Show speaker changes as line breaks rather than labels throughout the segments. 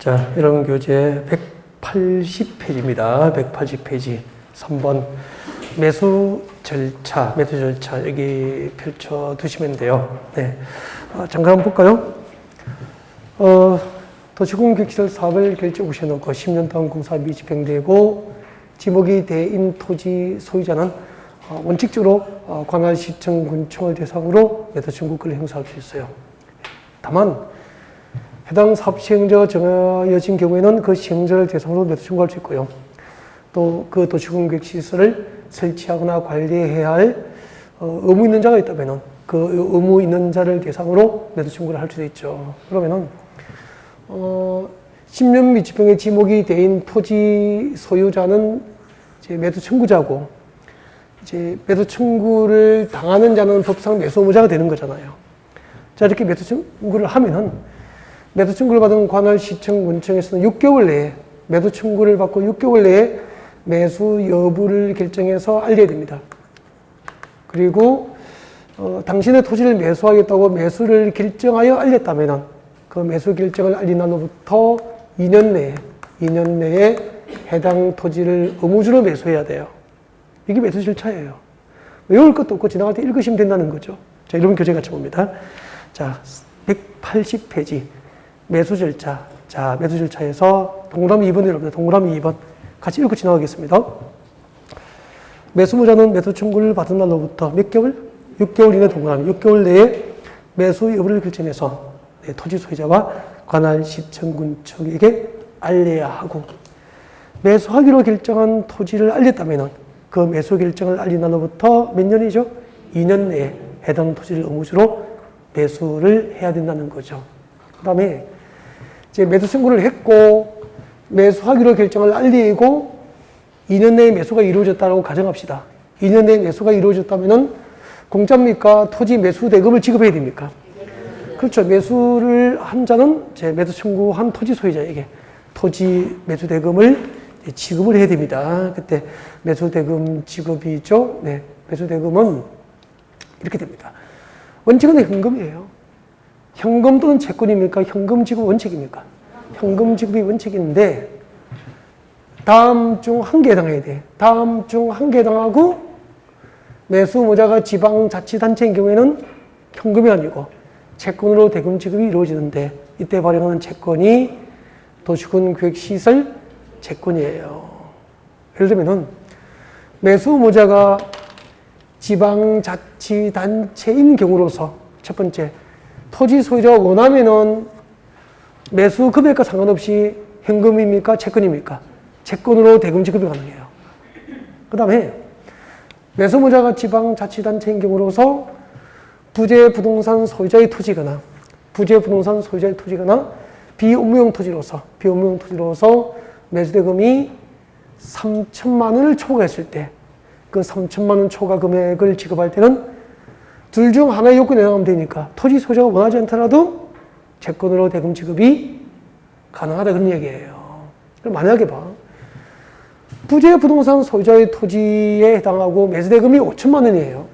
자, 여러분 교재 180페이지입니다. 180페이지 3번 매수 절차 여기 펼쳐 두시면 돼요. 네. 잠깐 한번 볼까요? 도시공획시설 사업을 결정 우시해놓고 10년 동안 공사비 집행되고 지목이 대인 토지 소유자는 원칙적으로 관할 시청 군청을 대상으로 매도 청구권을 행사할 수 있어요. 다만 해당 사업 시행자가 정해진 경우에는 그 시행자를 대상으로 매도 청구할 수 있고요. 또 그 도시공획시설을 설치하거나 관리해야 할 의무 있는 자가 있다면 그 의무 있는 자를 대상으로 매도 청구를 할 수도 있죠. 그러면은 10년 미집행의 지목이 대인 토지 소유자는 이제 매도 청구자고, 이제 매도 청구를 당하는 자는 법상 매수 의무자가 되는 거잖아요. 자, 이렇게 매도 청구를 하면은 매도 청구를 받은 관할 시청 군청에서는 6개월 내에 매도 청구를 받고 6개월 내에 매수 여부를 결정해서 알려야 됩니다. 그리고 당신의 토지를 매수하겠다고 매수를 결정하여 알렸다면은 그 매수 결정을 알린 날로부터 2년 내에 해당 토지를 의무주로 매수해야 돼요. 이게 매수 절차예요. 외울 것도 없고 지나갈 때 읽으시면 된다는 거죠. 자, 이런 교재 같이 봅니다. 자, 180페이지 매수 절차. 자, 매수 절차에서 동그라미 2번 여러분들 동그라미 2번 같이 읽고 지나가겠습니다. 매수무자는 매수 청구를 받은 날로부터 몇 개월? 6개월 이내 동그라미 6개월 내에 매수 여부를 결정해서 토지 소유자와 관할 시청군청에게 알려야 하고, 매수하기로 결정한 토지를 알렸다면 그 매수 결정을 알린 날로부터 몇 년이죠? 2년 내에 해당 토지를 의무주로 매수를 해야 된다는 거죠. 그 다음에 이제 매수 청구를 했고 매수하기로 결정을 알리고 2년 내에 매수가 이루어졌다고 가정합시다. 2년 내에 매수가 이루어졌다면 공짜입니까? 토지 매수 대금을 지급해야 됩니까? 그렇죠. 매수를 한 자는 제 매수 청구한 토지 소유자에게 토지 매수 대금을 지급을 해야 됩니다. 그때 매수 대금 지급이죠. 네, 매수 대금은 이렇게 됩니다. 원칙은 현금이에요. 현금 또는 채권입니까? 현금 지급 원칙입니까? 현금 지급이 원칙인데 다음 중 한 개 해당해야 돼. 다음 중 한 개 해당하고 매수무자가 지방자치단체인 경우에는 현금이 아니고 채권으로 대금 지급이 이루어지는데 이때 발행하는 채권이 도시군계획시설 채권이에요. 예를 들면은 매수무자가 지방자치단체인 경우로서 첫 번째 토지 소유자가 원하면은 매수 금액과 상관없이 현금입니까? 채권입니까? 채권으로 대금 지급이 가능해요. 그 다음에 매수무자가 지방자치단체인 경우로서 부재 부동산 소유자의 토지거나 비업무용 토지로서 매수대금이 3천만 원을 초과했을 때 그 3천만 원 초과 금액을 지급할 때는 둘 중 하나의 요건에 해당하면 되니까 토지 소유자가 원하지 않더라도 채권으로 대금 지급이 가능하다 그런 얘기예요. 그럼 만약에 부재 부동산 소유자의 토지에 해당하고 매수대금이 5천만 원이에요.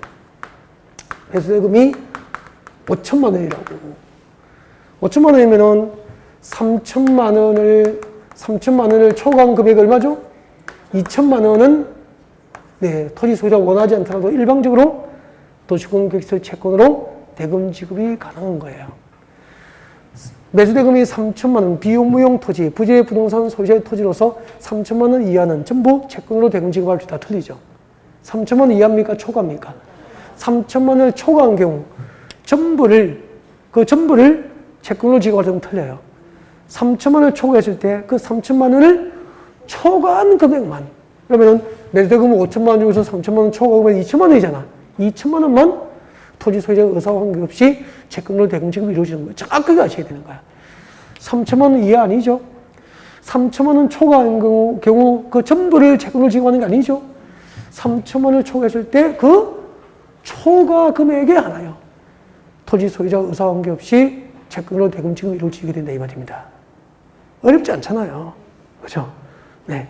매수대금이 5천만 원이라고. 5천만 원이면은 3천만 원을 초과한 금액이 얼마죠? 2천만 원은 토지 소유자가 원하지 않더라도 일방적으로 도시공획시설 채권으로 대금 지급이 가능한 거예요. 매수대금이 3천만 원, 비업무용 토지, 부재 부동산 소유자의 토지로서 3천만 원 이하는 전부 채권으로 대금 지급할 수 있다. 틀리죠. 3천만 원 이하입니까? 초과입니까? 3천만 원을 초과한 경우 전부를 채권으로 지급할 때는 틀려요. 3천만 원을 초과했을 때 그 3천만 원을 초과한 금액만, 그러면은 매수대금은 5천만 원 중에서 3천만 원 초과하면 2천만 원이잖아. 2천만 원만 토지 소유자가 의사와 관계없이 채권으로 대금 지급이 이루어지는 거예요. 정확하게 아셔야 되는 거야. 3천만 원 이하 아니죠? 3천만 원 초과한 경우 그 전부를 채권으로 지급하는 게 아니죠? 3천만 원을 초과했을 때 그 초과 금액에 하나요. 토지 소유자가 의사와 관계없이 채권으로 대금 지급이 이루어지게 된다 이 말입니다. 어렵지 않잖아요. 그렇죠? 네.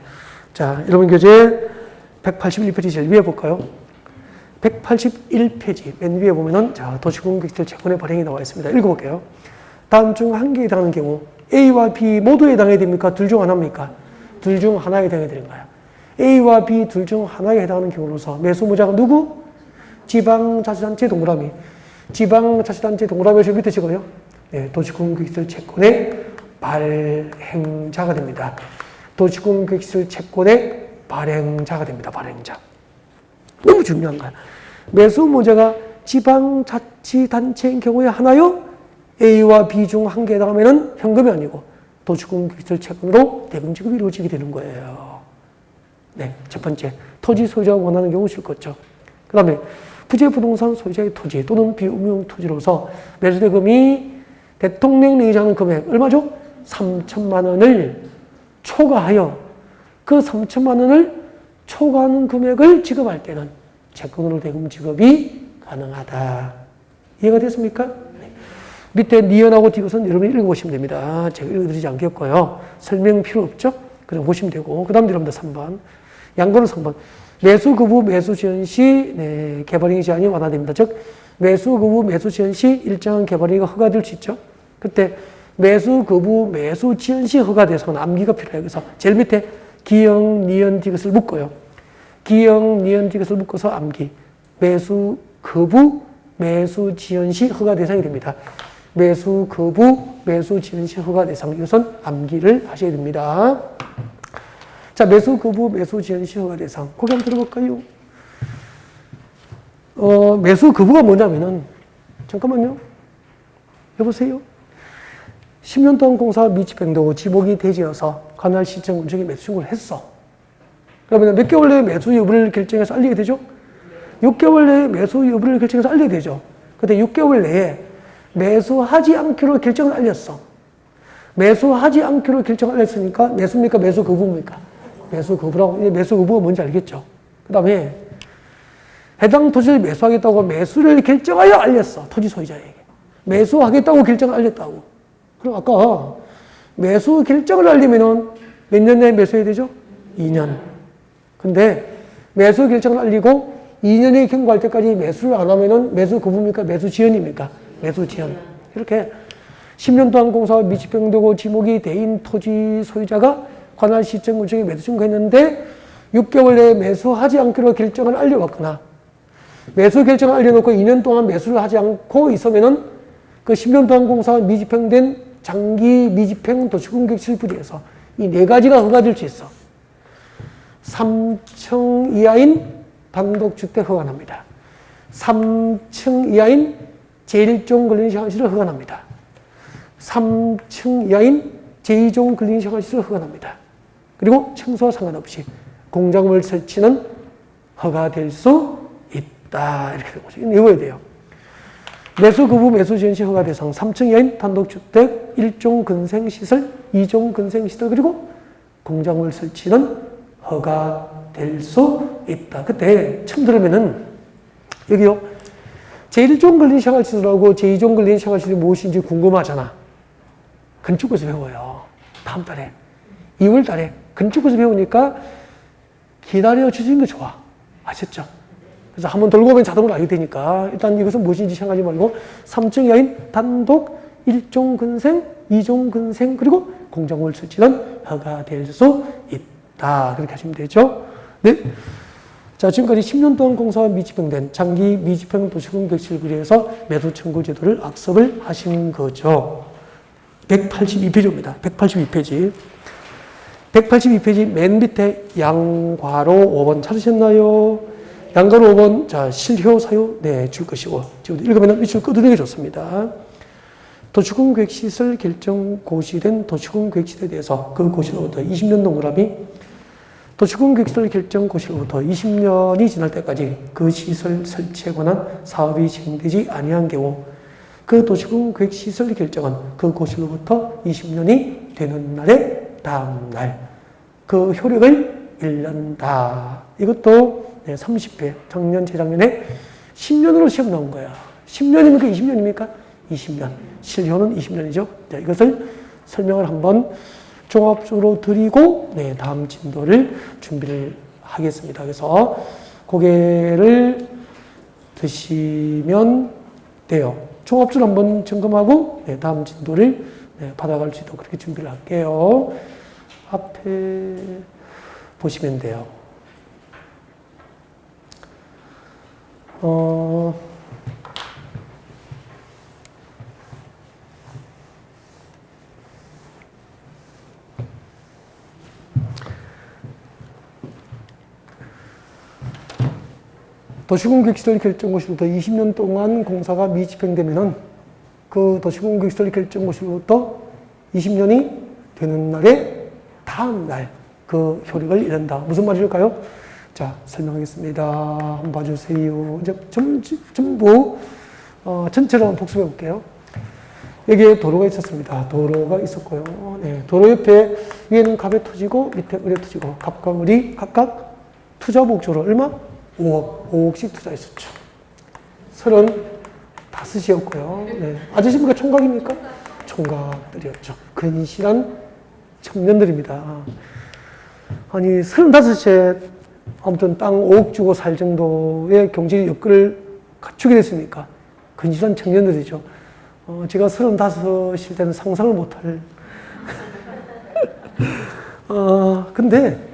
자, 여러분 교재 181페이지 제일 위에 볼까요? 181페이지 맨 위에 보면은 자, 도시공획시설 채권의 발행이 나와 있습니다. 읽어볼게요. 다음 중 한 개에 해당하는 경우 A와 B 모두에 해당해야 됩니까? 둘 중 하나입니까? 둘 중 하나에 해당해야 되는 거야. A와 B 둘 중 하나에 해당하는 경우로서 매수무자가 누구? 지방자치단체 동그라미. 지방자치단체 동그라미에서 밑에 찍어요. 네, 도시공개시설 채권의 발행자가 됩니다. 도시공개시설 채권의 발행자가 됩니다. 발행자. 너무 중요한 거야. 매수무자가 지방자치단체인 경우에 하나요? A와 B 중 한 개에 해당하면 현금이 아니고 도시공개시설 채권으로 대금 지급이 이루어지게 되는 거예요. 네, 첫 번째. 토지 소유자가 원하는 경우 실거죠. 그 다음에 부재부동산 소유자의 토지 또는 비음용 토지로서 매수대금이 대통령 예정하는 금액 얼마죠? 3천만 원을 초과하여 그 3천만 원을 초과하는 금액을 지급할 때는 채권으로 대금 지급이 가능하다. 이해가 됐습니까? 네. 밑에 니은하고 디귿은 여러분이 읽어보시면 됩니다. 제가 읽어드리지 않겠고요. 설명 필요 없죠? 그냥 보시면 되고. 그 다음 여러분들 3번. 양거는 3번. 매수 거부 매수 지연 시 네, 개발행위 제한이 완화됩니다. 즉 매수 거부 매수 지연 시 일정한 개발행위가 허가될 수 있죠. 그때 매수 거부 매수 지연 시 허가 대상은 암기가 필요해요. 그래서 제일 밑에 기역 니은 디귿을 묶어요. 기역 니은 디귿을 묶어서 암기. 매수 거부 매수 지연 시 허가 대상이 됩니다. 매수 거부 매수 지연 시 허가 대상 이것은 암기를 하셔야 됩니다. 자, 매수 거부 매수 지연 시 허가 대상 거기 한번 들어볼까요? 매수 거부가 뭐냐면은 잠깐만요. 여보세요. 10년 동안 공사 미집행되고 지목이 대지어서 관할 시청 운정에 매수 신고를 했어. 그러면 몇 개월 내에 매수 여부를 결정해서 알리게 되죠? 6개월 내에 매수 여부를 결정해서 알리게 되죠. 근데 6개월 내에 매수하지 않기로 결정을 알렸어. 매수하지 않기로 결정을 알렸으니까 매수입니까? 매수 거부입니까? 매수 거부라고. 매수 거부가 뭔지 알겠죠? 그 다음에 해당 토지를 매수하겠다고 매수를 결정하여 알렸어. 토지 소유자에게. 매수하겠다고 결정을 알렸다고. 그럼 아까 매수 결정을 알리면은 몇 년 내에 매수해야 되죠? 2년. 근데 매수 결정을 알리고 2년이 경과할 때까지 매수를 안 하면은 매수 거부입니까? 매수 지연입니까? 매수 지연. 이렇게 10년 동안 공사가 미집행되고 지목이 대인 토지 소유자가 관할 시청 운정에 매수 신고했는데 6개월 내에 매수하지 않기로 결정을 알려왔거나 매수 결정을 알려놓고 2년 동안 매수를 하지 않고 있으면은 그 10년 동안 공사가 미집행된 장기 미집행 도시공격 실부지에서 이 네 가지가 허가될 수 있어. 3층 이하인 단독주택 허가납니다. 3층 이하인 제1종 근린생활시설 허가납니다. 3층 이하인 제2종 근린생활시설 허가납니다. 그리고 층수와 상관없이 공작물 설치는 허가될 수 있다. 이렇게 되는 거죠. 이건 외워야 돼요. 매수 거부 매수 지연 시 허가 대상 3층 이하인 단독주택 1종 근생시설, 2종 근생시설 그리고 공작물 설치는 허가될 수 있다. 그때 처음 들으면은 여기요. 제1종 근린생활시설하고 제2종 근린생활시설이 무엇인지 궁금하잖아. 건축에서 배워요. 다음 달에. 2월 달에 건축에서 배우니까 기다려 주시는 게 좋아. 아셨죠? 그래서 한번 돌고 보면 자동으로 알게 되니까 일단 이것은 무엇인지 생각하지 말고 3층 이하인 단독 1종 근생, 2종 근생 그리고 공작물 설치는 허가될 수 있다. 그렇게 하시면 되죠. 네. 자, 지금까지 10년 동안 공사가 미집행된 장기 미집행 도시공 객실구리에서 매수 청구 제도를 악습을 하신 거죠. 182페이지입니다. 182페이지. 182페이지 맨 밑에 양괄호 5번 찾으셨나요? 양괄호 5번, 자, 실효, 사유, 네, 줄 것이고. 지금 읽으면 밑줄 끄드리는 게 좋습니다. 도시공 계획시설 결정 고시된 도시공 계획시설에 대해서 그 고시로부터 20년 동그라미 도시공 계획시설 결정 고시로부터 20년이 지날 때까지 그 시설 설치에 관한 사업이 진행되지 아니한 경우 그 도시공 계획시설 결정은 그 고시로부터 20년이 되는 날의 다음 날 그 효력을 잃는다. 이것도 30회, 작년, 재작년에 10년으로 시험 나온 거야. 10년입니까? 20년입니까? 20년. 실효는 20년이죠. 자, 이것을 설명을 한번 종합적으로 드리고, 네, 다음 진도를 준비를 하겠습니다. 그래서 고개를 드시면 돼요. 종합적으로 한번 점검하고 네, 다음 진도를 네, 받아갈 수 있도록 그렇게 준비를 할게요. 앞에 보시면 돼요. 도시공격시설 결정고시로부터 20년 동안 공사가 미집행되면은 그 도시공격시설 결정고시로부터 20년이 되는 날에 다음 날 그 효력을 잃는다. 무슨 말일까요? 자, 설명하겠습니다. 한번 봐주세요. 이제 전부 전체로 한번 복습해 볼게요. 여기에 도로가 있었습니다. 도로가 있었고요. 네, 도로 옆에 위에는 갑의 토지고 밑에 을의 토지고 갑과 을이 각각 투자 목적으로 얼마? 5억씩 투자했었죠. 35이었고요. 네. 아저씨입니까? 총각입니까? 총각들이었죠. 근실한 청년들입니다. 아니, 35에 아무튼 땅 5억 주고 살 정도의 경제 여건을 갖추게 됐으니까 근실한 청년들이죠. 제가 35일 때는 상상을 못할. 근데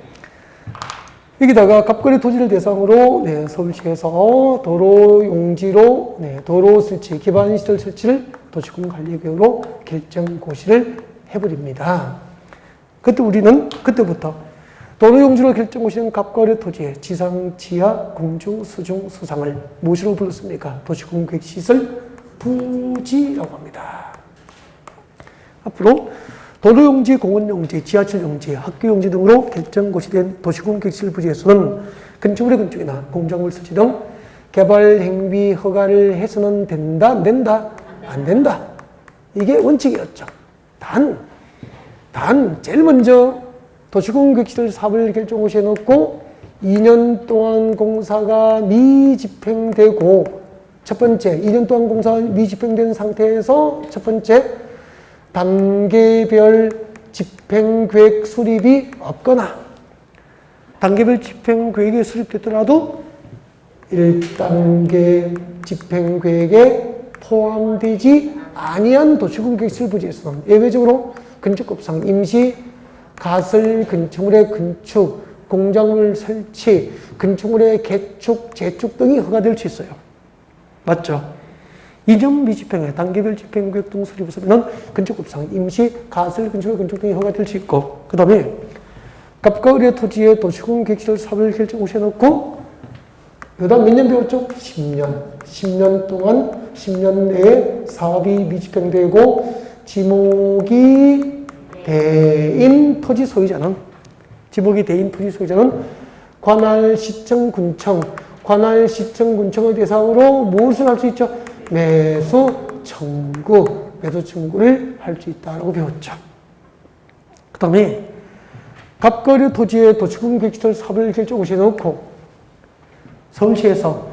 여기다가 갑거래 토지를 대상으로 네, 서울시에서 도로 용지로 네, 도로 설치, 기반시설 설치를 도시군관리계획으로 결정고시를 해버립니다. 그때 우리는 그때부터 도로 용지로 결정고시는 갑거래 토지의 지상, 지하, 공중, 수중, 수상을 무엇으로 불렀습니까? 도시군계획시설 부지라고 합니다. 앞으로 도로 용지, 공원 용지, 지하철 용지, 학교 용지 등으로 결정고시된 도시공격시설 부지에서는 건축물의 건축이나 공작물 설치 등 개발 행위 허가를 해서는 된다, 안 된다? 안 된다. 이게 원칙이었죠. 단 제일 먼저 도시공격시설 사업을 결정고시에 넣고 2년 동안 공사가 미집행되고 첫 번째, 2년 동안 공사가 미집행된 상태에서 첫 번째 단계별 집행계획 수립이 없거나 단계별 집행계획이 수립됐더라도 1단계 집행계획에 포함되지 아니한 도시공격시설 부지에서는 예외적으로 건축법상 임시 가설 건축물의 건축, 공작물 설치, 건축물의 개축, 재축 등이 허가될 수 있어요. 맞죠? 2년 미집행에 단계별 집행계획 등 수립 없으면 건축법상 임시 가설 건축물 건축 등이 허가될 수 있고 그 다음에 갑과 을의 토지에 도시공격시설 사업을 결정고시에 넣고 그 다음 몇 년 배웠죠? 10년. 10년 동안 10년 내에 사업이 미집행되고 지목이 대인 토지 소유자는 관할 시청 군청을 대상으로 무엇을 할 수 있죠? 매수 청구를 할 수 있다고 배웠죠. 그 다음에 갑거래 토지에 도시공격시설 사업을 결정고시에 넣고 서울시에서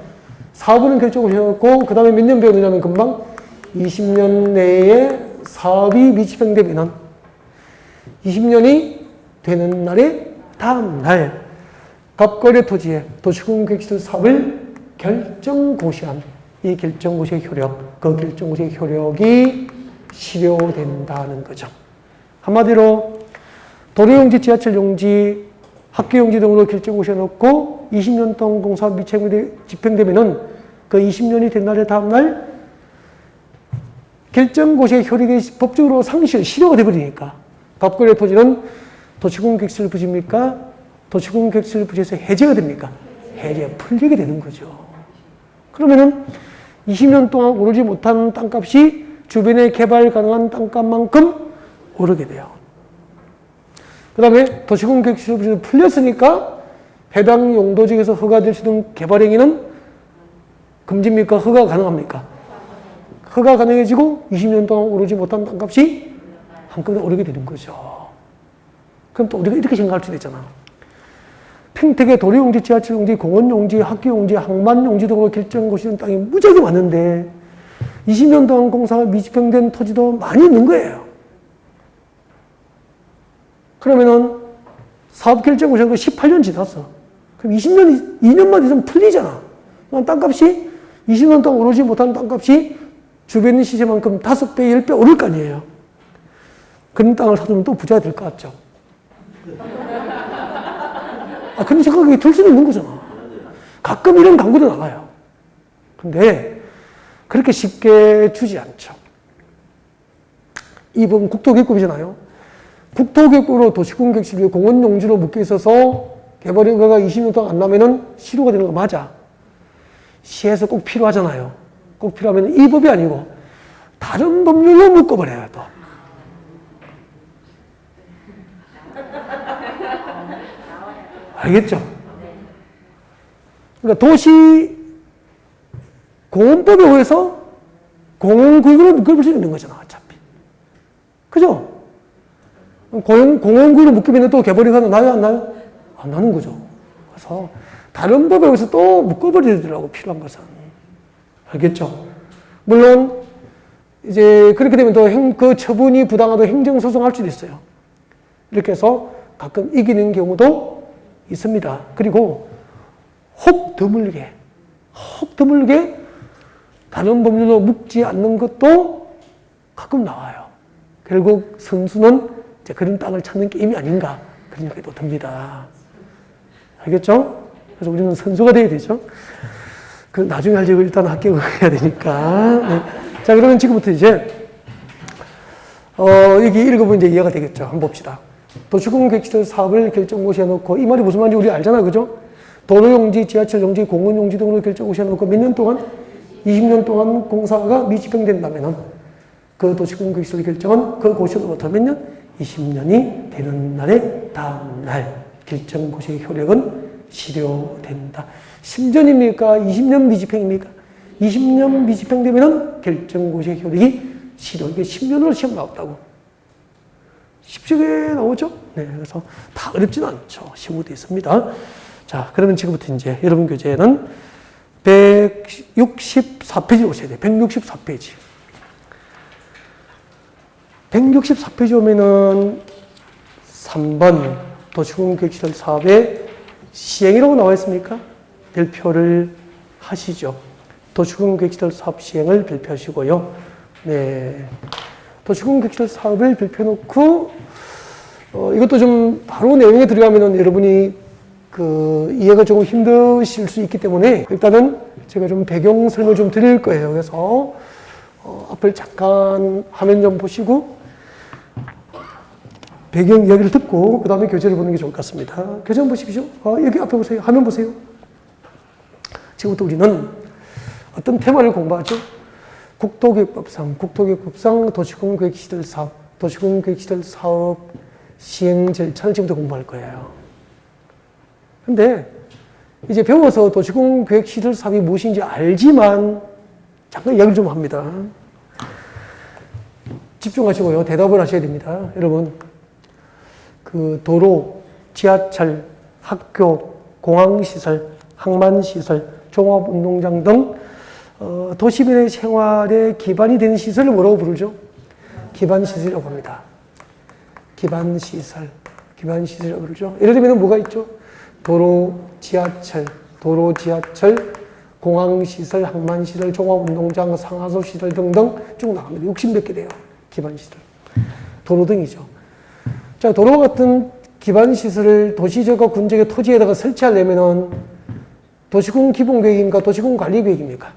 사업은 결정고시에 넣고 그 다음에 몇 년 배우느냐면 금방 20년 내에 사업이 미집행되면 20년이 되는 날에 다음 날 갑거래 토지에 도시공격시설 사업을 결정고시한 이 결정고시의 효력, 그 결정고시의 효력이 실효된다는 거죠. 한마디로 도로용지, 지하철용지, 학교용지 등으로 결정고시에 넣고 20년 동안 공사 집행되면은 그 20년이 된 날의 다음 날 결정고시의 효력이 법적으로 실효가 되어버리니까 갑거래 토지는 도시공격시설 부지입니까? 도시공격시설 부지에서 해제가 됩니까? 해제, 풀리게 되는 거죠. 그러면은 20년 동안 오르지 못한 땅값이 주변에 개발 가능한 땅값만큼 오르게 돼요. 그 다음에 도시공격시설 부지는 풀렸으니까 해당 용도지역에서 허가될 수 있는 개발 행위는 금지입니까? 허가 가능합니까? 허가 가능해지고 20년 동안 오르지 못한 땅값이 한꺼번에 오르게 되는 거죠. 그럼 또 우리가 이렇게 생각할 수도 있잖아. 평택에 도로용지, 지하철용지, 공원용지, 학교용지, 항만용지 등으로 결정고시는 땅이 무지하게 많은데 20년 동안 공사가 미집행된 토지도 많이 있는 거예요. 그러면은 사업 결정고시한 거 18년 지났어. 그럼 2년만 있으면 풀리잖아. 땅값이 20년 동안 오르지 못한 땅값이 주변 시세만큼 5배, 10배 오를 거 아니에요. 그런 땅을 사두면 또 부자가 될 것 같죠. 그런 생각이 들 수는 있는 거잖아. 가끔 이런 광고도 나와요. 근데 그렇게 쉽게 주지 않죠. 이 부분 국토기획법이잖아요. 국토기획법으로 도시공객시를 공원용지로 묶여 있어서 개발허가가 20년 동안 안 나면은 실효가 되는 거 맞아. 시에서 꼭 필요하잖아요. 꼭 필요하면 이 법이 아니고 다른 법률로 묶어버려요, 또. 알겠죠? 그러니까 도시 공원법에 의해서 공원구역으로 묶어볼 수 있는 거잖아, 어차피. 그죠? 공원구역으로 묶이면 또 개발허가는 나요, 안 나요? 안 나는 거죠. 그래서 다른 법에 의해서 또 묶어버리더라고, 필요한 것은. 알겠죠? 물론, 이제 그렇게 되면 또 그 처분이 부당하도 행정소송할 수도 있어요. 이렇게 해서 가끔 이기는 경우도 있습니다. 그리고 혹 드물게 다른 법률로 묶지 않는 것도 가끔 나와요. 결국 선수는 이제 그런 땅을 찾는 게임이 아닌가 그런 생각이 또 듭니다. 알겠죠? 그래서 우리는 선수가 돼야 되죠. 그 나중에 할 적을 일단 합격해야 되니까. 네. 자, 그러면 지금부터 이제 여기 읽어보면 이제 이해가 되겠죠. 한번 봅시다. 도시공객시설 사업을 결정고시에 놓고, 이 말이 무슨 말인지 우리 알잖아, 그죠? 도로용지, 지하철용지, 공원용지 등으로 결정고시에 놓고 몇 년 동안? 20년 동안 공사가 미집행된다면 그 도시공객시설 결정은 그 고시로부터 몇 년? 20년이 되는 날에 다음 날 결정고시의 효력은 실효된다. 10년입니까? 20년 미집행입니까? 20년 미집행되면 결정고시의 효력이 실효. 이게 10년으로 시험 나왔다고. 쉽게 나오죠? 네, 그래서 다 어렵지는 않죠. 쉬운 것도 있습니다. 자, 그러면 지금부터 이제 여러분 교재는 164페이지 오셔야 돼요. 164페이지. 164페이지 오면은 3번 도시공객시설 사업의 시행이라고 나와 있습니까? 별표를 하시죠. 도시공객시설 사업 시행을 별표하시고요. 네. 도시공객시설 사업을 별표해놓고, 이것도 좀 바로 내용에 들어가면은 여러분이 이해가 조금 힘드실 수 있기 때문에 일단은 제가 좀 배경 설명을 좀 드릴 거예요. 그래서, 앞을 잠깐 화면 좀 보시고, 배경 이야기를 듣고, 그 다음에 교재를 보는 게 좋을 것 같습니다. 교재 한번 보십시오. 여기 앞에 보세요. 화면 보세요. 지금부터 우리는 어떤 테마를 공부하죠? 국토기획법상 도시공객시설 사업 시행 절차를 지금부터 공부할 거예요. 근데 이제 배워서 도시공객시설 사업이 무엇인지 알지만 잠깐 이야기를 좀 합니다. 집중하시고요. 대답을 하셔야 됩니다. 여러분, 그 도로, 지하철, 학교, 공항시설, 항만시설, 종합운동장 등 도시민의 생활에 기반이 되는 시설을 뭐라고 부르죠? 기반시설이라고 합니다. 기반시설이라고 부르죠. 예를 들면 뭐가 있죠? 도로, 지하철, 공항시설, 항만시설, 종합운동장, 상하수시설 등등 쭉 나갑니다. 60몇 개 돼요. 기반시설. 도로 등이죠. 자, 도로와 같은 기반시설을 도시적과 군적의 토지에다가 설치하려면은 도시공 기본계획입니까? 도시공 관리계획입니까?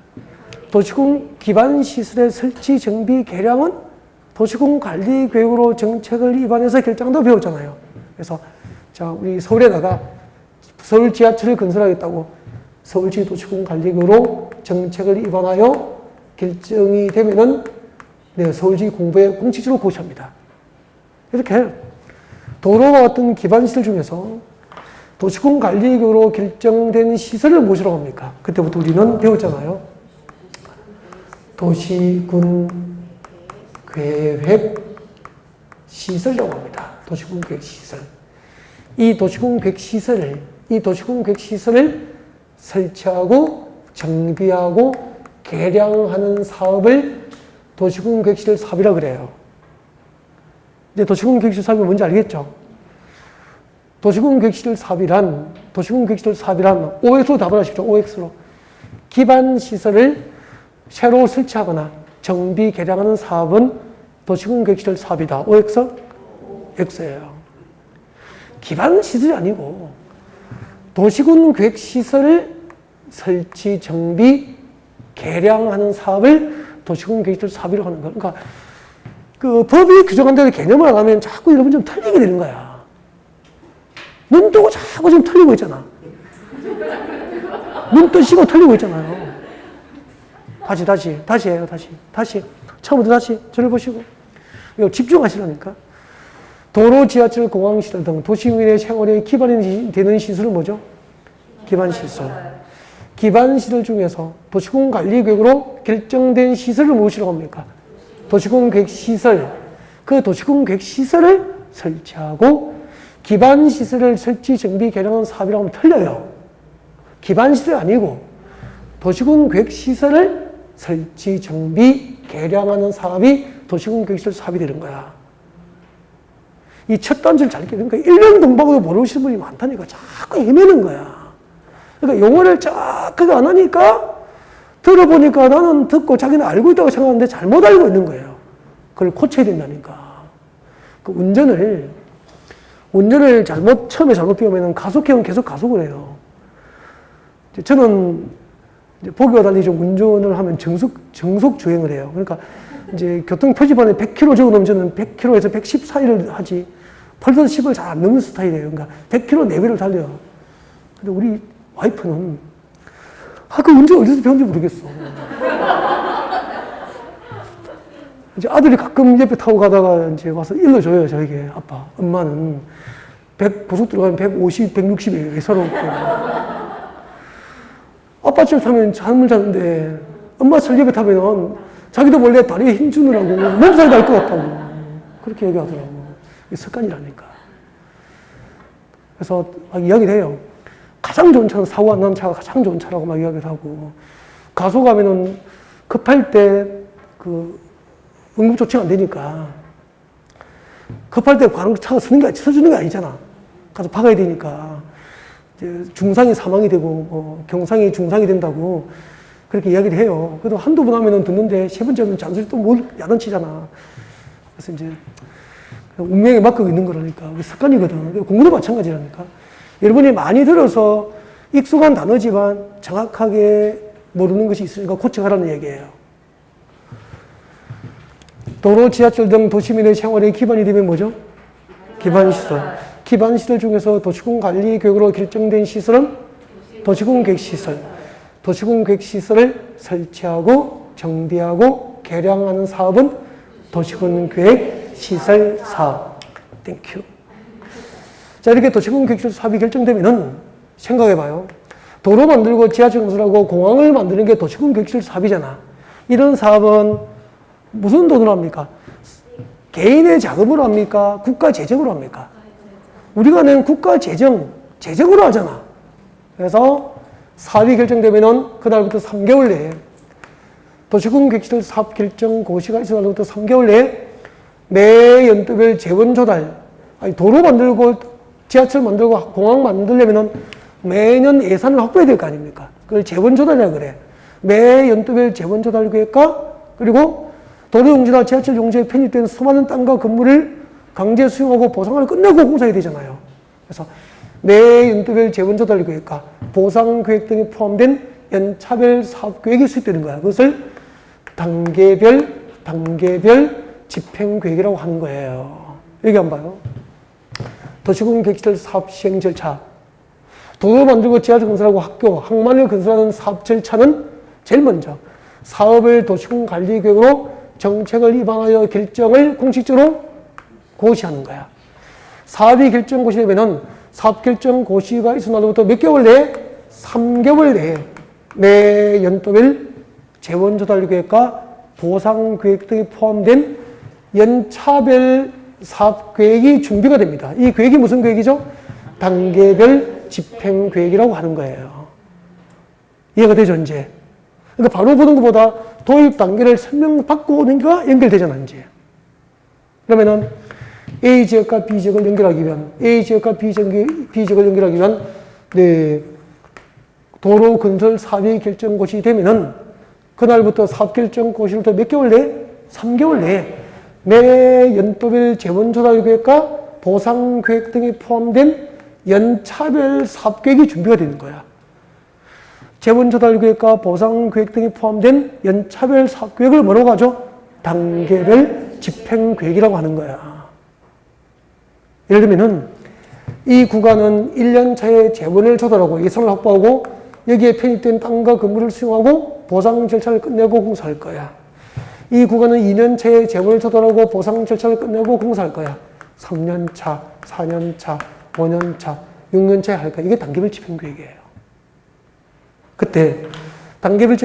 도시공 기반시설의 설치, 정비, 개량은 도시공 관리계획으로 정책을 입안해서 결정한다고 배웠잖아요. 그래서 자, 우리 서울에다가 서울 지하철을 건설하겠다고 서울시 도시공 관리계획으로 정책을 입안하여 결정이 되면은 네, 서울시 공부에 공식적으로 고시합니다. 이렇게 도로와 같은 기반시설 중에서 도시공 관리계획으로 결정된 시설을 무엇이라고 합니까? 그때부터 우리는 배웠잖아요. 도시군 계획 시설이라고 합니다. 도시군 계획 시설. 이 도시군 계획 시설을 설치하고 정비하고 개량하는 사업을 도시군 계획 시설 사업이라고 그래요. 이제 도시군 계획 시설 사업이 뭔지 알겠죠? 도시군 계획시설 사업이란 OX로 답을 하십시오. OX로. 기반 시설을 새로 설치하거나 정비 개량하는 사업은 도시군 계획시설 사업이다. OX? X예요. 기반 시설이 아니고 도시군 계획시설 설치, 정비, 개량하는 사업을 도시군 계획시설 사업이라고 하는 거야. 그러니까 그 법이 규정한 대로 개념을 안 하면 자꾸 여러분 좀 틀리게 되는 거야. 눈 뜨고 자꾸 좀 틀리고 있잖아. 눈 뜨시고 틀리고 있잖아요. 다시 해요, 다시. 처음부터 다시 저를 보시고. 이거 집중하시라니까. 도로, 지하철, 공항시설 등 도시민의 생활에 기반이 되는 시설은 뭐죠? 기반시설. 기반시설 중에서 도시군 관리계획으로 결정된 시설을 무엇이라고 합니까? 도시군 계획시설. 그 도시군 계획시설을 설치하고 기반시설을 설치, 정비, 개량하는 사업이라고 하면 틀려요. 기반시설이 아니고 도시군 계획시설을 설치, 정비, 개량하는 사업이 도시군 계획시설 사업이 되는 거야. 이 첫 단추를 잘 끼는 거야. 1년 동방으로 모르시는 분이 많다니까 자꾸 헤매는 거야. 그러니까 용어를 자꾸 안 하니까 들어보니까 나는 듣고 자기는 알고 있다고 생각하는데 잘못 알고 있는 거예요. 그걸 고쳐야 된다니까. 그 운전을 처음에 잘못 배우면 가속형은 계속 가속을 해요. 저는 보기와 달리 좀 운전을 하면 정속 주행을 해요. 그러니까 이제 교통 표지판에 100km 적어놓으면 저는 100km에서 110 사이를 하지, 8에서 10을 잘 안 넘는 스타일이에요. 그러니까 100km 내외를 달려요. 근데 우리 와이프는 그 운전 어디서 배운지 모르겠어. 이제 아들이 가끔 옆에 타고 가다가 이제 와서 일러줘요, 저에게. 아빠, 엄마는 고속도로 가면 150, 160에 왜 서로. 아빠 차 타면 잠을 자는데 엄마 차 옆에 타면 자기도 몰래 다리에 힘 주느라고 몸살이 날 것 같다고. 그렇게 얘기하더라고. 이게 습관이라니까. 그래서 막 이야기를 해요. 가장 좋은 차는 사고 안 나는 차가 가장 좋은 차라고 막 이야기를 하고, 가속하면은 급할 때 응급조치가 안 되니까, 급할 때 바로 차가 서주는 게 아니잖아. 가서 박아야 되니까. 이제 중상이 사망이 되고, 경상이 중상이 된다고 그렇게 이야기를 해요. 그래도 한두 번 하면은 듣는데, 세 번째는 잔소리 또 뭘 야단치잖아. 그래서 이제 운명에 맡기고 있는 거라니까. 습관이거든. 공부도 마찬가지라니까. 여러분이 많이 들어서 익숙한 단어지만 정확하게 모르는 것이 있으니까 고쳐가라는 얘기예요. 도로, 지하철 등 도시민의 생활에 기반이 되면 뭐죠? 기반시설. 기반시설 중에서 도시군 관리 계획으로 결정된 시설은 도시군 계획시설. 도시군 계획시설을 설치하고 정비하고 개량하는 사업은 도시군 계획시설 사업. 땡큐. 자, 이렇게 도시군 계획시설 사업이 결정되면은 생각해봐요. 도로 만들고 지하철 건설하고 공항을 만드는 게 도시군 계획시설 사업이잖아. 이런 사업은 무슨 돈으로 합니까? 개인의 자금으로 합니까? 국가 재정으로 합니까? 우리가 낸 국가 재정으로 하잖아. 그래서 사업이 결정되면은 그날부터 3개월 내에 도시군 계획시설 사업 결정 고시가 있은 날부터 3개월 내에 매 연도별 재원 조달, 도로 만들고 지하철 만들고 공항 만들려면은 매년 예산을 확보해야 될 거 아닙니까? 그걸 재원 조달이라고 그래. 매 연도별 재원 조달 계획과 그리고 도로 용지나 지하철 용지에 편입된 수많은 땅과 건물을 강제 수용하고 보상을 끝내고 공사해야 되잖아요. 그래서 매 연도별 재원 조달 계획과 보상 계획 등이 포함된 연차별 사업 계획이 수립되는 거야. 그것을 단계별 집행 계획이라고 하는 거예요. 여기 한번 봐요. 도시군 계획시설 사업 시행 절차. 도로 만들고 지하철 건설하고 학교, 항만을 건설하는 사업 절차는 제일 먼저 사업을 도시군 관리 계획으로 정책을 위반하여 결정을 공식적으로 고시하는 거야. 사업이 결정 고시되면은 사업 결정 고시가 있은 날로부터 몇 개월 내에? 3개월 내에 매 연도별 재원 조달 계획과 보상 계획 등이 포함된 연차별 사업 계획이 준비가 됩니다. 이 계획이 무슨 계획이죠? 단계별 집행 계획이라고 하는 거예요. 이해가 되죠, 이제? 그러니까 바로 보는 것보다 도입 단계를 설명받고 오는 게 연결되잖아, 이제. 그러면은 A 지역과 B 지역을 연결하기 위한, A 지역과 B 지역을 연결하기 위한, 도로 건설 사업이 결정 고시 되면은 그날부터 사업결정 고시로부터 몇 개월 내에? 3개월 내에 매 연도별 재원조달계획과 보상계획 등이 포함된 연차별 사업계획이 준비가 되는 거야. 재원조달계획과 보상계획 등이 포함된 연차별 사업계획을 뭐라고 하죠? 단계별 집행계획이라고 하는 거야. 예를 들면은 이 구간은 1년차에 재원을 조달하고 예산을 확보하고 여기에 편입된 땅과 건물을 수용하고 보상 절차를 끝내고 공사할 거야. 이 구간은 2년차에 재원을 조달하고 보상 절차를 끝내고 공사할 거야. 3년차, 4년차, 5년차, 6년차에 할 거야. 이게 단계별 집행계획이에요. 그때 단계별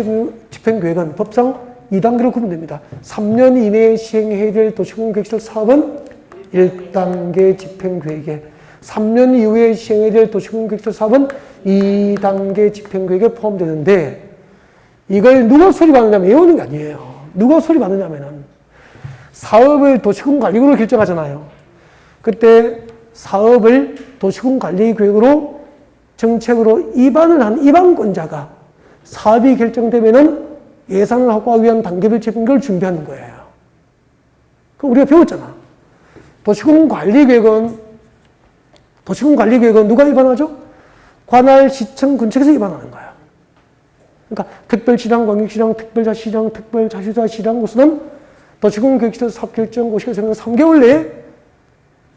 집행계획은 법상 2단계로 구분됩니다. 3년 이내에 시행해야 될 도시공계획시설 사업은 1단계 집행계획에, 3년 이후에 시행해야 될 도시공계획시설 사업은 2단계 집행계획에 포함되는데 이걸 누가 수립하느냐면 외우는 게 아니에요. 누가 수립하느냐면은 사업을 도시군관리구로 결정하잖아요. 그때 사업을 도시군관리계획으로 정책으로 입안을 한 입안권자가 사업이 결정되면은 예산을 확보하기 위한 단계별 집행계획을 준비하는 거예요. 그럼 우리가 배웠잖아. 도시군관리계획은 누가 입안하죠? 관할 시청 군청에서 입안하는 거야. 그러니까 특별시장, 광역시장, 특별자치시장, 특별자치도시장으로서는 도시군계획시설 사업결정고시가 정한 3개월 내에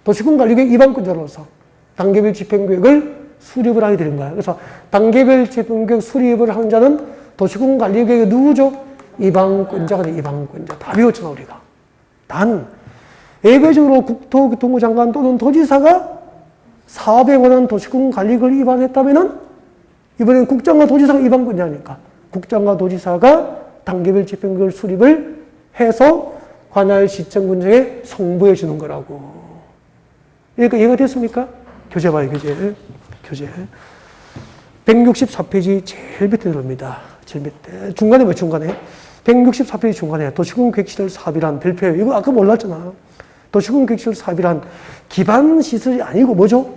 도시군관리계획 입안권자로서 단계별 집행계획을 수립을 하게 되는 거야. 그래서 단계별 집행계획 수립을 하는 자는 도시군관리계획의 누구죠? 입안권자가 돼, 입안권자. 다 배웠잖아, 우리가. 단, 예외적으로 국토교통부 장관 또는 도지사가 사업에 관한 도시군관리계획을 입안했다면은 이번엔 국장과 도지사가 입안권자니까 국장과 도지사가 단계별 집행계획 수립을 해서 관할 시청군청에 송부해 주는 거라고. 그러니까 이해가 됐습니까? 교재 봐요, 교재. 164페이지 제일 밑에 들어옵니다. 제일 밑에. 중간에 뭐 중간에? 164페이지 중간에 도시군계획시설 사업이란 별표예요. 이거 아까 몰랐잖아. 도시군계획시설 사업이란 기반시설이 아니고 뭐죠?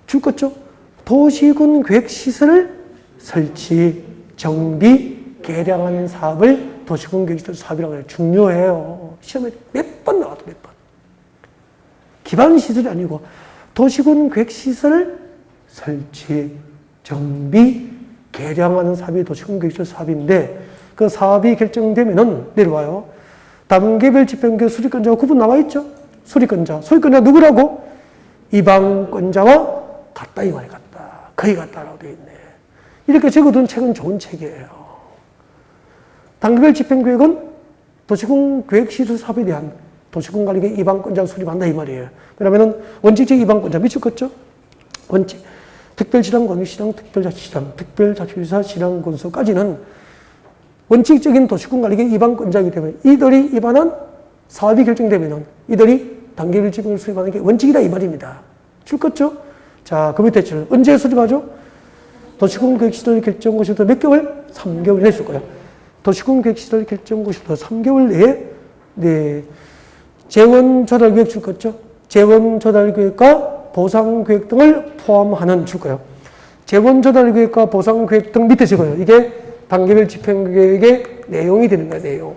줄 것죠? 도시군계획시설을 설치, 정비, 개량하는 사업을 도시군계획시설 사업이라고 해요. 중요해요. 시험에 몇 번 나와도 몇 번. 기반시설이 아니고 도시군계획시설을 설치, 정비, 개량하는 사업이 도시군계획시설 사업인데 그 사업이 결정되면은 내려와요. 단계별 집행계획 수립권자가 구분 나와 있죠? 수립권자 누구라고? 입안권자와 같다 이 말이 같다. 거의 같다라고 되어 있네. 이렇게 적어둔 책은 좋은 책이에요. 단계별 집행계획은 도시군계획시설 사업에 대한 도시군관리계획 입안권자가 수립한다 이 말이에요. 그러면은 원칙적 입안권자 밑줄 긋죠? 원칙. 특별시장, 광역시장, 특별자치시장, 특별자치도시사, 시장군수까지는 원칙적인 도시군관리계획 입안권자이기 때문에 이들이 입안한 사업이 결정되면은 이들이 단계별 집행을 수립하는 게 원칙이다 이 말입니다. 줄 긋죠? 자, 그 밑에 줄 언제 수립하죠? 도시군계획시설 결정고시부터 몇 개월? 3개월 내에 줄 거예요. 도시군계획시설 결정고시부터 3개월 내에 네, 재원조달계획 줄 거죠? 재원조달계획과 보상계획 등을 포함하는 줄 거예요. 재원조달계획과 보상계획 등 밑에 적어요. 이게 단계별 집행계획의 내용이 되는 거예요. 내용.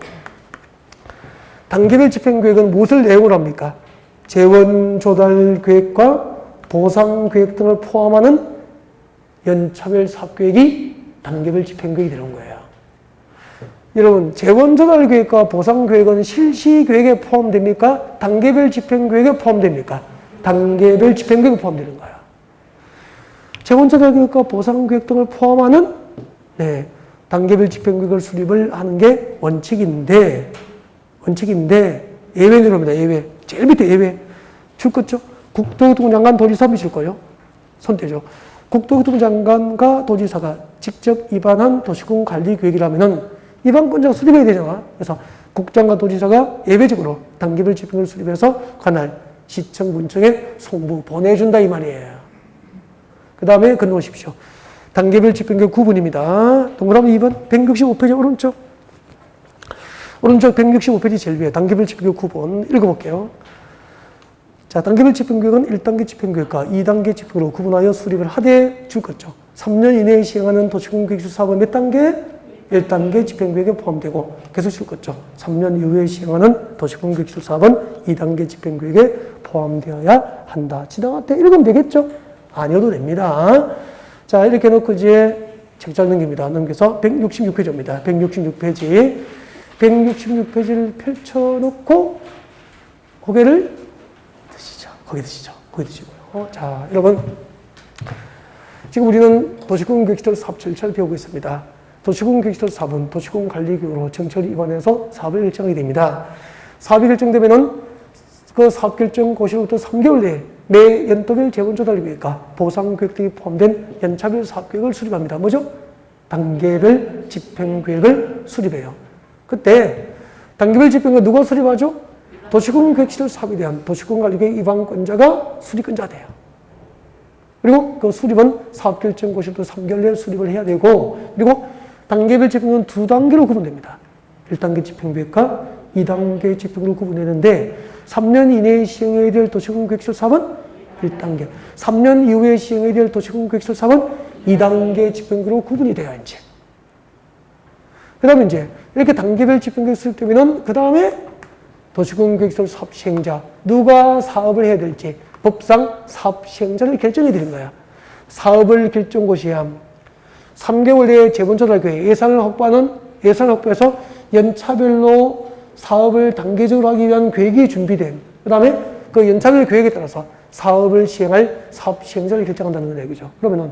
단계별 집행계획은 무엇을 내용으로 합니까? 재원조달계획과 보상계획 등을 포함하는 연차별 사업계획이 단계별 집행계획이 되는 거예요. 여러분, 재원조달계획과 보상계획은 실시계획에 포함됩니까? 단계별 집행계획에 포함됩니까? 단계별 집행계획에 포함되는 거예요. 재원조달계획과 보상계획 등을 포함하는 단계별 집행계획을 수립을 하는 게 원칙인데 예외 들어옵니다. 예외. 제일 밑에 예외. 줄 것죠? 국토교통부 장관, 도지사 미실 거예요. 손대죠. 국토교통부 장관과 도지사가 직접 입안한 도시군관리계획이라면은 입안권자가 수립해야 되잖아. 그래서 국장과 도지사가 예외적으로 단계별 집행을 수립해서 관할 시청군청에 송부 보내준다 이 말이에요. 그 다음에 건너오십시오. 단계별 집행계획 구분입니다. 동그라미 2번 165페이지 오른쪽 165페이지 제일 위에 단계별 집행계획 구분 읽어볼게요. 자, 단계별 집행계획은 1단계 집행계획과 2단계 집행으로 구분하여 수립을 하되 줄 것죠. 3년 이내에 시행하는 도시군계획 사업은 몇 단계? 1단계 집행계획에 포함되고 계속 칠 거죠. 3년 이후에 시행하는 도시공개기술 사업은 2단계 집행계획에 포함되어야 한다. 지나갔대 읽으면 되겠죠? 아니어도 됩니다. 자, 이렇게 놓고 이제 책장 넘깁니다. 넘겨서 166페이지입니다. 166페이지. 166페이지를 펼쳐놓고 고개를 드시죠. 고개 드시죠. 고개 드시고요. 자, 여러분. 지금 우리는 도시공개기술 사업 절차를 배우고 있습니다. 도시공개기술 사업은 도시공관리교육으로 정철이 입안해서 사업을 결정하게 됩니다. 사업이 결정되면은 그 사업 결정 고시로부터 3개월 내에 매 연도별 재원조달계획과 보상계획 등이 포함된 연차별 사업계획을 수립합니다. 뭐죠? 단계별 집행계획을 수립해요. 그때 단계별 집행계획 누가 수립하죠? 도시공개기술 사업에 대한 도시공관리계획 입안권자가 수립권자가 돼요. 그리고 그 수립은 사업결정고시부터 3개월 내에 수립을 해야 되고, 그리고 단계별 집행은 2단계로 구분됩니다. 1단계 집행계획과 2단계 집행으로 구분되는데 3년 이내에 시행해야 될 도시공개기술 사업은 1단계, 3년 이후에 시행해야 될 도시공개기술 사업은 2단계 집행으로 구분이 돼야 이제. 그 다음에 이제 이렇게 단계별 집행계획 수립되면은 그 다음에 도시공개기술 사업 시행자, 누가 사업을 해야 될지 법상 사업 시행자를 결정해 드린 거야. 사업을 결정고시함. 3개월 내에 재원조달계획, 예산을 확보해서 연차별로 사업을 단계적으로 하기 위한 계획이 준비됨. 그 다음에 그 연차별 계획에 따라서 사업을 시행할 사업 시행자를 결정한다는 얘기죠. 그러면은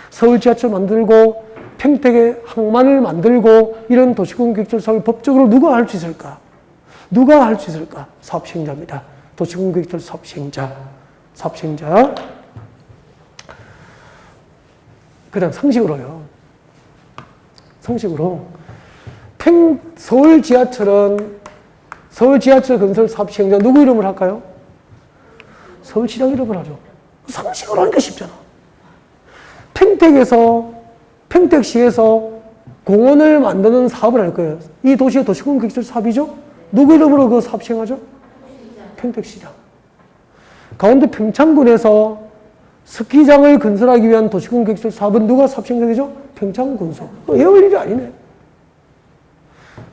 서울 지하철 만들고 평택에 항만을 만들고 이런 도시공개기술 사업을 법적으로 누가 할 수 있을까? 누가 할 수 있을까? 사업 시행자입니다. 도시공개기술 사업 시행자. 사업 시행자. 그 다음 상식으로요. 상식으로. 서울 지하철 건설 사업 시행자 누구 이름을 할까요? 서울시장 이름을 하죠. 상식으로 하니까 쉽잖아. 평택시에서 공원을 만드는 사업을 할 거예요. 이 도시의 도시공개기술 사업이죠? 누구 이름으로 그 사업 시행하죠? 평택시장. 강원도 평창군에서 스키장을 건설하기 위한 도시공개기술 사업은 누가 사업 시행자 되죠? 평창군수. 외울 일이 아니네.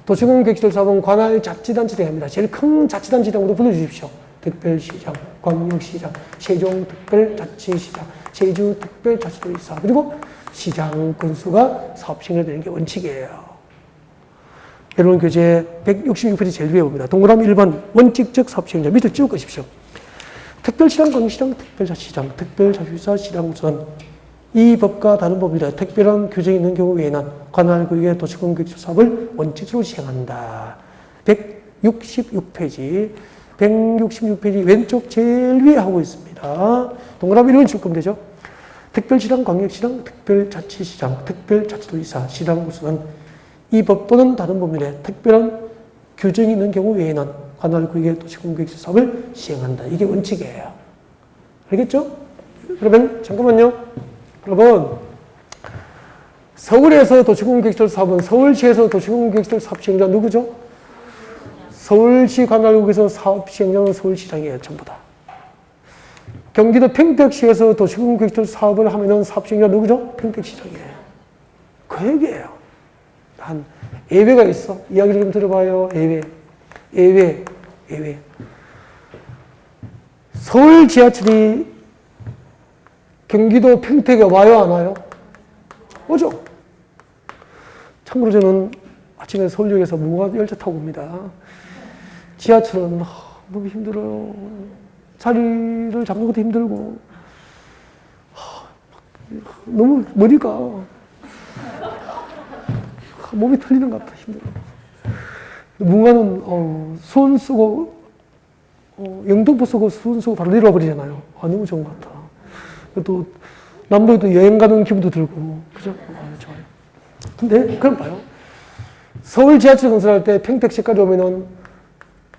도시공개기술 사업은 관할 자치단체장이 합니다. 제일 큰 자치단체장으로 불러주십시오. 특별시장, 광역시장, 세종특별자치시장, 제주특별자치도지사, 그리고 시장 건수가 사업 시행되는 게 원칙이에요. 여러분 교재 166페이지 제일 위에 봅니다. 동그라미 1번 원칙적 사업 시행자 밑을 찍어 가십시오. 특별시장, 광역시장, 특별자치시장, 특별자치도지사, 시장구선. 이 법과 다른 법이다. 특별한 규정이 있는 경우 외에는 관할 구역의 도시공개기술 사업을 원칙으로 시행한다. 166페이지. 166페이지 왼쪽 제일 위에 하고 있습니다. 동그라미 이런 식으로 되죠. 특별시장, 광역시장, 특별자치시장, 특별자치도지사, 시장구선은 이 법 또는 다른 법률에 특별한 규정이 있는 경우 외에는 관할 구역의 도시공개기술 사업을 시행한다. 이게 원칙이에요. 알겠죠? 그러면 잠깐만요. 여러분, 서울에서 도시공개기술 사업은 서울시에서 도시공개기술 사업 시행자 누구죠? 서울시 관할국에서 사업 시행자는 서울시장이에요. 전부 다. 경기도 평택시에서 도시공개기술 사업을 하면은 사업 시행자 누구죠? 평택시장이에요. 그 얘기예요. 한 예외가 있어. 이야기를 좀 들어봐요. 예외. 서울 지하철이 경기도 평택에 와요, 안 와요? 오죠? 참고로 저는 아침에 서울역에서 무궁화 열차 타고 옵니다. 지하철은 너무 힘들어요. 자리를 잡는 것도 힘들고 너무 머리가 몸이 털리는 것 같아. 힘들어. 무궁화는 수원 쓰고 영등포 쓰고 수원 쓰고 바로 내려와 버리잖아요. 너무 좋은 것 같아. 또 남부에도 여행 가는 기분도 들고 그죠? 좋아요. 근데 그럼 봐요. 서울 지하철 건설할 때 평택시까지 오면은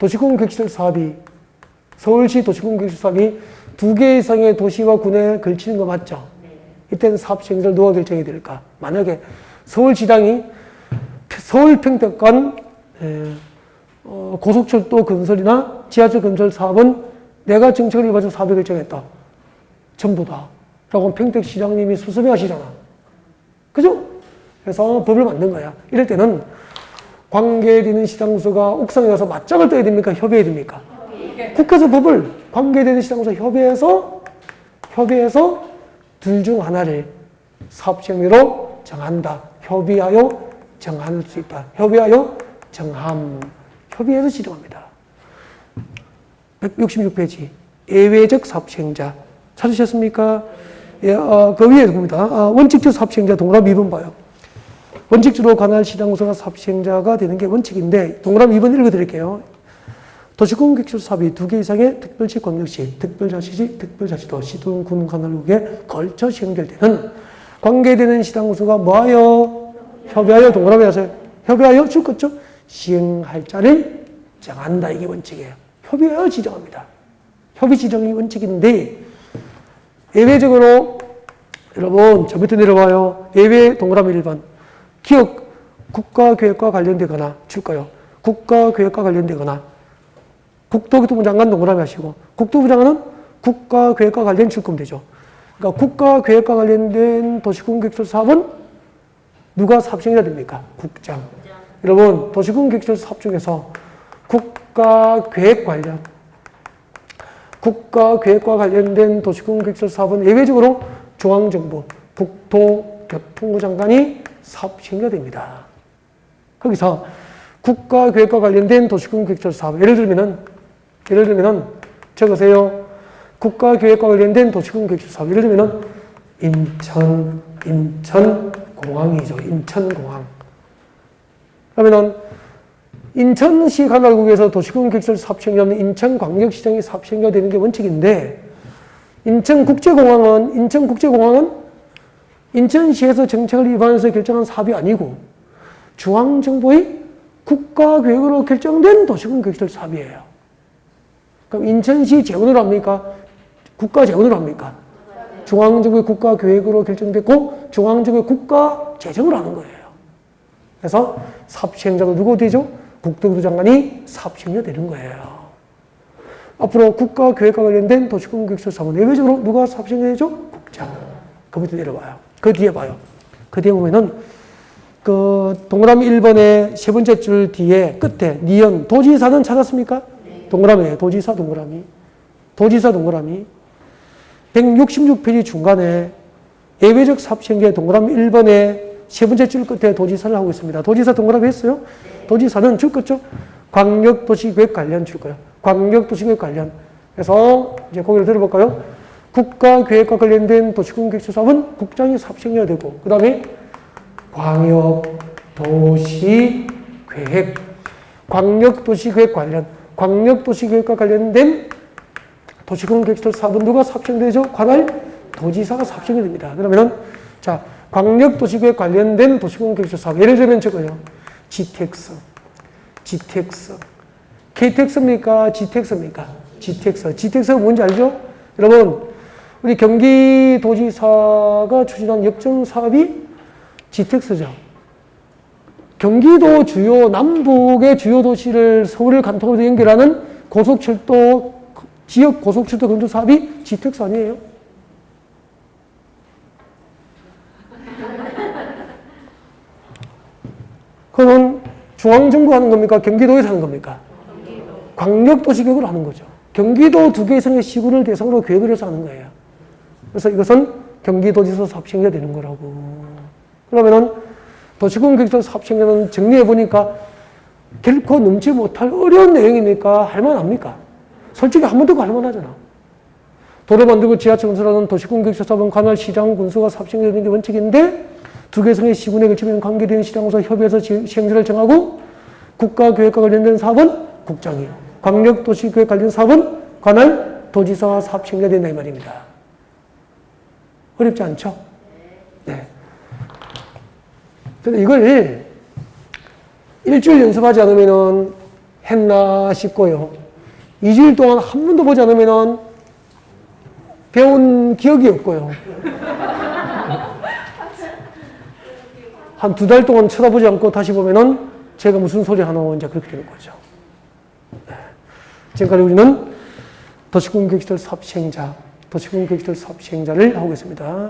도시공개기술 사업이 서울시 도시공개기술 사업이 2개 이상의 도시와 군에 걸치는 거 맞죠? 이때는 사업 시행자를 누가 결정해야 될까? 만약에 서울시장이 서울 평택 간 고속철도 건설이나 지하철 건설 사업은 내가 정책을 가지고 사업을 결정했다. 전부 다. 라고 평택시장님이 수습해 하시잖아. 그죠? 그래서 법을 만든 거야. 이럴 때는 관계되는 시장수가 옥상에 가서 맞짱을 떠야 됩니까? 협의해야 됩니까? 국회에서 법을 관계되는 시장수가 협의해서 둘 중 하나를 사업시행령으로 정한다. 협의하여 정할 수 있다. 협의하여 정함. 협의해서 지정합니다. 166페이지. 예외적 사업시행자. 찾으셨습니까? 예, 그 위에 봅니다. 원칙적 사업시행자 동그라미 2번 봐요. 원칙적으로 관할 시장구조가 사업시행자가 되는 게 원칙인데 동그라미 2번 읽어드릴게요. 도시공개시설 사업이 2개 이상의 특별시, 광역시, 특별자치시, 특별자치도, 시군, 군, 관할국에 걸쳐 시행될 때는 관계되는 시장구조가 뭐하여? 협의하여 동그라미 하세요. 협의하여 줄 거죠? 시행할 자를 정한다. 이게 원칙이에요. 협의하여 지정합니다. 협의 지정이 원칙인데 예외적으로 여러분 저 밑에 내려와요. 예외 동그라미 1번. 기업 국가계획과 관련되거나 줄까요? 국가계획과 관련되거나 국토교통부 장관 동그라미 하시고 국토부 장관은 국가계획과 관련 줄 거면 되죠. 그러니까 국가계획과 관련된 도시공개시설 사업은 누가 사업시행자 됩니까? 국장. 여러분 도시공개시설 사업 중에서 국가계획 국가계획과 관련된 도시공개시설 사업은 예외적으로 중앙정부, 국토교통부 장관이 사업시행자 됩니다. 거기서 국가계획과 관련된 도시공개시설 사업, 예를 들면은 적으세요. 국가계획과 관련된 도시공개시설 사업, 예를 들면은 인천공항이죠. 인천공항. 그러면은 인천시 관할국에서 도시공개시설 사업시행자는 인천광역시장이 사업시행자 되는 게 원칙인데 인천국제공항은 인천시에서 정책을 위반해서 결정한 사업이 아니고 중앙정부의 국가계획으로 결정된 도시공개시설 사업이에요. 그럼 인천시 재원으로 합니까? 국가 재원으로 합니까? 중앙정부의 국가계획으로 결정됐고 중앙정부의 국가재정으로 하는 거예요. 그래서 사업시행자도 누구 되죠? 국토교통부 장관이 사업시행자 되는 거예요. 앞으로 국가계획과 관련된 도시공개시설 사업은 예외적으로 누가 사업시행자 되죠? 국장. 그 밑에 내려봐요. 그 뒤에 봐요. 그 뒤에 보면은 그 동그라미 1번의 세 번째 줄 뒤에 끝에 니은 도지사는 찾았습니까? 동그라미에요. 도지사 동그라미. 166페이지 중간에 예외적 사업시행자의 동그라미 1번의 세 번째 줄 끝에 도지사를 하고 있습니다. 도지사 동그라미 했어요? 도지사는 줄 거죠? 광역도시계획 관련 줄 거예요. 광역도시계획 관련. 그래서 이제 거기를 들어볼까요? 국가계획과 관련된 도시공개시설 사업은 국장이 사업시행자가 되고 그 다음에 광역도시계획 관련 광역도시계획과 관련된 도시공개시설 사업은 누가 사업시행되죠? 관할 도지사가 사업시행이 됩니다. 그러면은 자 광역도시계획 관련된 도시공개시설 사업 예를 들면 저거요. GTX KTX입니까? GTX입니까? GTX가 뭔지 알죠? 여러분 우리 경기도지사가 추진한 역전 사업이 GTX죠. 경기도 주요 남북의 주요 도시를 서울을 간통으로 연결하는 고속철도 지역 고속철도 건조 사업이 GTX 아니에요? 그건 중앙정부가 하는 겁니까? 경기도에서 하는 겁니까? 광역도시계획을 하는 거죠. 경기도 2개 이상의 시군을 대상으로 계획을 해서 하는 거예요. 그래서 이것은 경기도지사 사업시행자 되는 거라고. 그러면은 도시공개시설 사업시행자는 정리해보니까 결코 넘지 못할 어려운 내용이니까 할만합니까? 솔직히 한 번 듣고 할만하잖아. 도로 만들고 지하철 건설하는 도시공개시설 사업은 관할 시장 군수가 사업시행자 되는 게 원칙인데 2개 이상의 시군에 걸치면 관계되는 시장으로서 협의해서 시행자를 정하고 국가계획과 관련된 사업은 국장이, 광역도시계획 관련 사업은 관할 도지사와 사업시행자 된다 이 말입니다. 어렵지 않죠? 네. 근데 이걸 일주일 연습하지 않으면 했나 싶고요. 2주일 동안 한 번도 보지 않으면 배운 기억이 없고요. 한 2달 동안 쳐다보지 않고 다시 보면은 제가 무슨 소리 하나 이제 그렇게 되는 거죠. 네. 지금까지 우리는 도시공개시설 사업시행자를 하고 있습니다.